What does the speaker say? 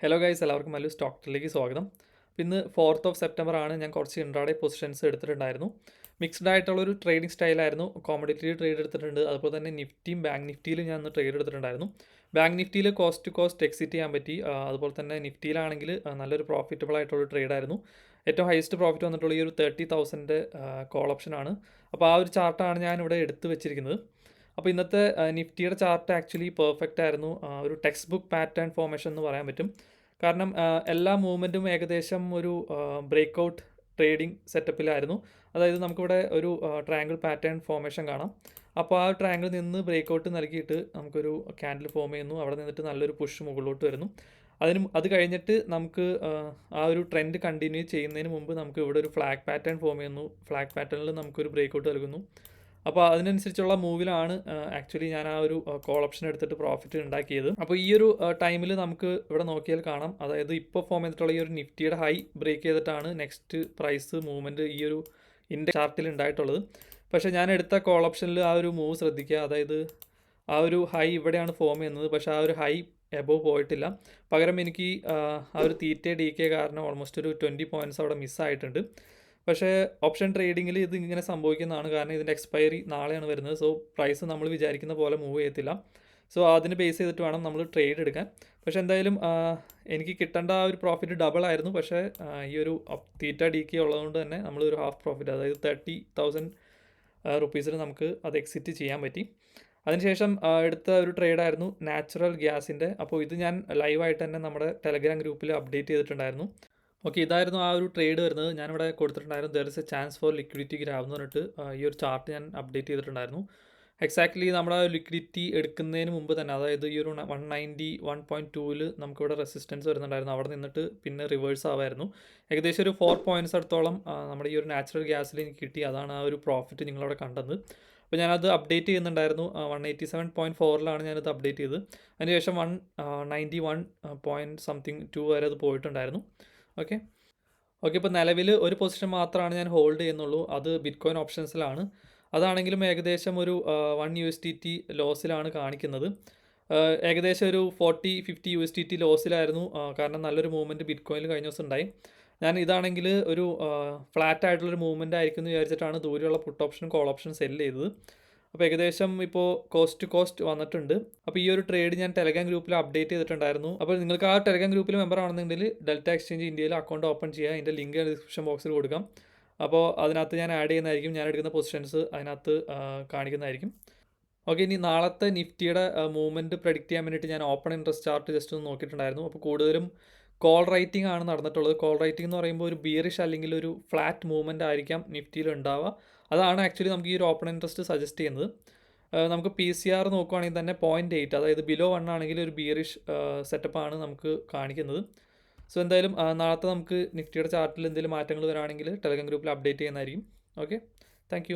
Hello guys, എല്ലാവർക്കും Mallu stock ട്രേഡിലേക്ക് സ്വാഗതം. ഇന്ന് 4th ഓഫ് സെപ്റ്റംബർ ആണ്. ഞാൻ കുറച്ച് ഇൻട്രാഡേ പൊസിഷൻസ് എടുത്തിട്ടുണ്ടായിരുന്നു. മിക്സ്ഡ് ആയിട്ടുള്ളൊരു ട്രേഡിംഗ് സ്റ്റൈലായിരുന്നു. കോമഡിറ്റി ട്രേഡ് എടുത്തിട്ടുണ്ട്, അതുപോലെ തന്നെ നിഫ്റ്റിയും ബാങ്ക് നിഫ്റ്റിയിൽ ഞാൻ ഒന്ന് ട്രേഡ് എടുത്തിട്ടുണ്ടായിരുന്നു. ബാങ്ക് നിഫ്റ്റിയിൽ കോസ്റ്റ് ടു കോസ്റ്റ് എക്സിറ്റ് ചെയ്യാൻ പറ്റി. അതുപോലെ തന്നെ നിഫ്റ്റിയിലാണെങ്കിൽ നല്ലൊരു പ്രോഫിറ്റബിൾ ആയിട്ടുള്ള ട്രേഡായിരുന്നു. ഏറ്റവും ഹയസ്റ്റ് പ്രോഫിറ്റ് വന്നിട്ടുള്ള ഈ ഒരു 30,000 കോൾ ഓപ്ഷനാണ്. അപ്പോൾ ആ ഒരു ചാർട്ടാണ് ഞാൻ ഇവിടെ എടുത്ത് വെച്ചിരിക്കുന്നത്. അപ്പോൾ ഇന്നത്തെ നിഫ്റ്റിയുടെ ചാർട്ട് ആക്ച്വലി പെർഫെക്റ്റ് ആയിരുന്നു. ഒരു ടെക്സ്റ്റ് ബുക്ക് പാറ്റേൺ ഫോർമേഷൻ എന്ന് പറയാൻ പറ്റും. കാരണം എല്ലാ മൂവ്മെൻറ്റും ഏകദേശം ഒരു ബ്രേക്ക് ട്രേഡിംഗ് സെറ്റപ്പിലായിരുന്നു. അതായത് നമുക്കിവിടെ ഒരു ട്രയാങ്കിൾ പാറ്റേൺ ഫോർമേഷൻ കാണാം. അപ്പോൾ ആ ട്രയാങ്കിൾ നിന്ന് ബ്രേക്ക് നൽകിയിട്ട് നമുക്കൊരു ക്യാൻഡിൽ ഫോം ചെയ്യുന്നു. അവിടെ നിന്നിട്ട് നല്ലൊരു പുഷ് മുകളിലോട്ട് വരുന്നു. അത് കഴിഞ്ഞിട്ട് നമുക്ക് ആ ഒരു ട്രെൻഡ് കണ്ടിന്യൂ ചെയ്യുന്നതിന് മുമ്പ് നമുക്ക് ഇവിടെ ഒരു ഫ്ലാഗ് പാറ്റേൺ ഫോം ചെയ്യുന്നു. ഫ്ലാഗ് പാറ്റേണിൽ നമുക്കൊരു ബ്രേക്ക് നൽകുന്നു. അപ്പോൾ അതിനനുസരിച്ചുള്ള മൂവിലാണ് ആക്ച്വലി ഞാൻ ആ ഒരു കോൾ ഓപ്ഷൻ എടുത്തിട്ട് പ്രോഫിറ്റ് ഉണ്ടാക്കിയത്. അപ്പോൾ ഈ ഒരു ടൈമിൽ നമുക്ക് ഇവിടെ നോക്കിയാൽ കാണാം, അതായത് ഇപ്പോൾ ഫോം ചെയ്തിട്ടുള്ള ഈ ഒരു നിഫ്റ്റിയുടെ ഹൈ ബ്രേക്ക് ചെയ്തിട്ടാണ് നെക്സ്റ്റ് പ്രൈസ് മൂവ്മെൻറ്റ് ഈ ഒരു ഇൻഡെക്സ് ചാർട്ടിൽ ഉണ്ടായിട്ടുള്ളത്. പക്ഷേ ഞാൻ എടുത്ത കോൾ ഓപ്ഷനിൽ ആ ഒരു മൂവ് ശ്രദ്ധിക്കുക, അതായത് ആ ഒരു ഹൈ ഇവിടെയാണ് ഫോം ചെയ്യുന്നത്, പക്ഷേ ആ ഒരു ഹൈ എബോവ് പോയിട്ടില്ല. പകരം എനിക്ക് ആ ഒരു തീറ്റ ഡി കെ കാരണം ഓൾമോസ്റ്റ് ഒരു 20 പോയിൻറ്റ്സ് അവിടെ മിസ്സായിട്ടുണ്ട്. പക്ഷേ ഓപ്ഷൻ ട്രേഡിങ്ങിൽ ഇത് ഇങ്ങനെ സംഭവിക്കുന്നതാണ്. കാരണം ഇതിൻ്റെ എക്സ്പയറി നാളെയാണ് വരുന്നത്. സോ പ്രൈസ് നമ്മൾ വിചാരിക്കുന്ന പോലെ മൂവ് ചെയ്യത്തില്ല. സോ അതിന് ബേസ് ചെയ്തിട്ട് വേണം നമ്മൾ ട്രേഡ് എടുക്കാൻ. പക്ഷേ എന്തായാലും എനിക്ക് കിട്ടേണ്ട ആ ഒരു പ്രോഫിറ്റ് ഡബിൾ ആയിരുന്നു. പക്ഷേ ഈ ഒരു തീറ്റ ഡി കെ ഉള്ളതുകൊണ്ട് തന്നെ നമ്മളൊരു ഹാഫ് പ്രോഫിറ്റ്, അതായത് 30,000 റുപ്പീസിന് നമുക്ക് അത് എക്സിറ്റ് ചെയ്യാൻ പറ്റി. അതിനുശേഷം എടുത്ത ഒരു ട്രേഡായിരുന്നു നാച്ചുറൽ ഗ്യാസിൻ്റെ. അപ്പോൾ ഇത് ഞാൻ ലൈവായിട്ട് തന്നെ നമ്മുടെ ടെലഗ്രാം ഗ്രൂപ്പിൽ അപ്ഡേറ്റ് ചെയ്തിട്ടുണ്ടായിരുന്നു. ഓക്കെ, ഇതായിരുന്നു ആ ഒരു ട്രേഡ് വരുന്നത്. ഞാനിവിടെ കൊടുത്തിട്ടുണ്ടായിരുന്നു there is A chance for liquidity grab എന്ന് പറഞ്ഞിട്ട് ഈ ഒരു ചാർട്ട് ഞാൻ അപ്ഡേറ്റ് ചെയ്തിട്ടുണ്ടായിരുന്നു. എക്സാക്ട്ലി നമ്മുടെ ലിക്വിഡിറ്റി എടുക്കുന്നതിന് മുമ്പ് തന്നെ, അതായത് ഈ ഒരു 191.2ൽ നമുക്കിവിടെ റെസിസ്റ്റൻസ് വരുന്നുണ്ടായിരുന്നു. അവിടെ നിന്നിട്ട് പിന്നെ റിവേഴ്സ് ആവായിരുന്നു. ഏകദേശം ഒരു 4 പോയിൻറ്റ്സ് അടുത്തോളം നമ്മുടെ ഈ ഒരു നാച്ചുറൽ ഗ്യാസിൽ എനിക്ക് കിട്ടി. അതാണ് ആ ഒരു പ്രോഫിറ്റ് നിങ്ങളവിടെ കണ്ടത്. അപ്പോൾ ഞാനത് അപ്ഡേറ്റ് ചെയ്യുന്നുണ്ടായിരുന്നു. 187.4ലാണ് ഞാനത് അപ്ഡേറ്റ് ചെയ്തത്. അതിനുശേഷം 191.2 വരെ അത് പോയിട്ടുണ്ടായിരുന്നു. ഓക്കെ, ഇപ്പോൾ നിലവിൽ ഒരു പൊസിഷൻ മാത്രമാണ് ഞാൻ ഹോൾഡ് ചെയ്യുന്നുള്ളൂ. അത് ബിറ്റ്കോയിൻ ഓപ്ഷൻസിലാണ്. അതാണെങ്കിലും ഏകദേശം ഒരു $1 ലോസിലാണ് കാണിക്കുന്നത്. ഏകദേശം ഒരു 40-50 USDT ലോസിലായിരുന്നു. കാരണം നല്ലൊരു മൂവ്മെൻറ്റ് ബിറ്റ്കോയിനിൽ കഴിഞ്ഞ ദിവസം ഉണ്ടായി. ഞാൻ ഇതാണെങ്കിൽ ഒരു ഫ്ലാറ്റ് ആയിട്ടുള്ളൊരു മൂവ്മെൻറ്റ് ആയിരിക്കും എന്ന് വിചാരിച്ചിട്ടാണ് ദൂരെയുള്ള പുട്ട് ഓപ്ഷനും കോൾ ഓപ്ഷൻ സെല്ല് ചെയ്തത്. അപ്പോൾ ഏകദേശം ഇപ്പോൾ കോസ്റ്റ് ടു കോസ്റ്റ് വന്നിട്ടുണ്ട്. അപ്പോൾ ഈ ഒരു ട്രേഡ് ഞാൻ ടെലഗ്രാം ഗ്രൂപ്പിൽ അപ്ഡേറ്റ് ചെയ്തിട്ടുണ്ടായിരുന്നു. അപ്പോൾ നിങ്ങൾക്ക് ആ ടെലഗ്രാം ഗ്രൂപ്പിൽ മെമ്പർ ആണെന്നുണ്ടെങ്കിൽ ഡെൽറ്റ എക്സ്ചേഞ്ച് ഇന്ത്യയിൽ അക്കൗണ്ട് ഓപ്പൺ ചെയ്യുക. അതിൻ്റെ ലിങ്ക് ഡിസ്ക്രിപ്ഷൻ ബോക്സിൽ കൊടുക്കാം. അപ്പോൾ അതിനകത്ത് ഞാൻ ആഡ് ചെയ്യുന്നതായിരിക്കും. ഞാൻ എടുക്കുന്ന പൊസിഷൻസ് അതിനകത്ത് കാണിക്കുന്നതായിരിക്കും. ഓക്കെ, ഇനി നാളത്തെ നിഫ്റ്റിയുടെ മൂവ്മെൻറ്റ് പ്രഡിക്റ്റ് ചെയ്യാൻ വേണ്ടിയിട്ട് ഞാൻ ഓപ്പൺ ഇൻട്രസ്റ്റ് ചാർട്ട് ജസ്റ്റ് ഒന്ന് നോക്കിയിട്ടുണ്ടായിരുന്നു. അപ്പോൾ കൂടുതലും കോൾ റൈറ്റിംഗ് ആണ് നടന്നിട്ടുള്ളത്. കോൾ റൈറ്റിംഗ് എന്ന് പറയുമ്പോൾ ഒരു ബിയറിഷ് അല്ലെങ്കിൽ ഒരു ഫ്ലാറ്റ് മൂവ്മെൻറ്റ് ആയിരിക്കാം നിഫ്റ്റിയിൽ ഉണ്ടാവുക. അതാണ് ആക്ച്വലി നമുക്ക് ഈ ഒരു ഓപ്പൺ ഇൻട്രസ്റ്റ് സജസ്റ്റ് ചെയ്യുന്നത്. നമുക്ക് PCR നോക്കുകയാണെങ്കിൽ തന്നെ 0.8, അതായത് ബിലോ 1 ആണെങ്കിൽ ഒരു ബിയറിഷ് സെറ്റപ്പാണ് നമുക്ക് കാണിക്കുന്നത്. സോ എന്തായാലും നാളത്തെ നമുക്ക് നിഫ്റ്റിയുടെ ചാർട്ടിൽ എന്തെങ്കിലും മാറ്റങ്ങൾ വരാണെങ്കിൽ ടെലഗ്രാം ഗ്രൂപ്പിൽ അപ്ഡേറ്റ് ചെയ്യുന്നതായിരിക്കും. Okay, thank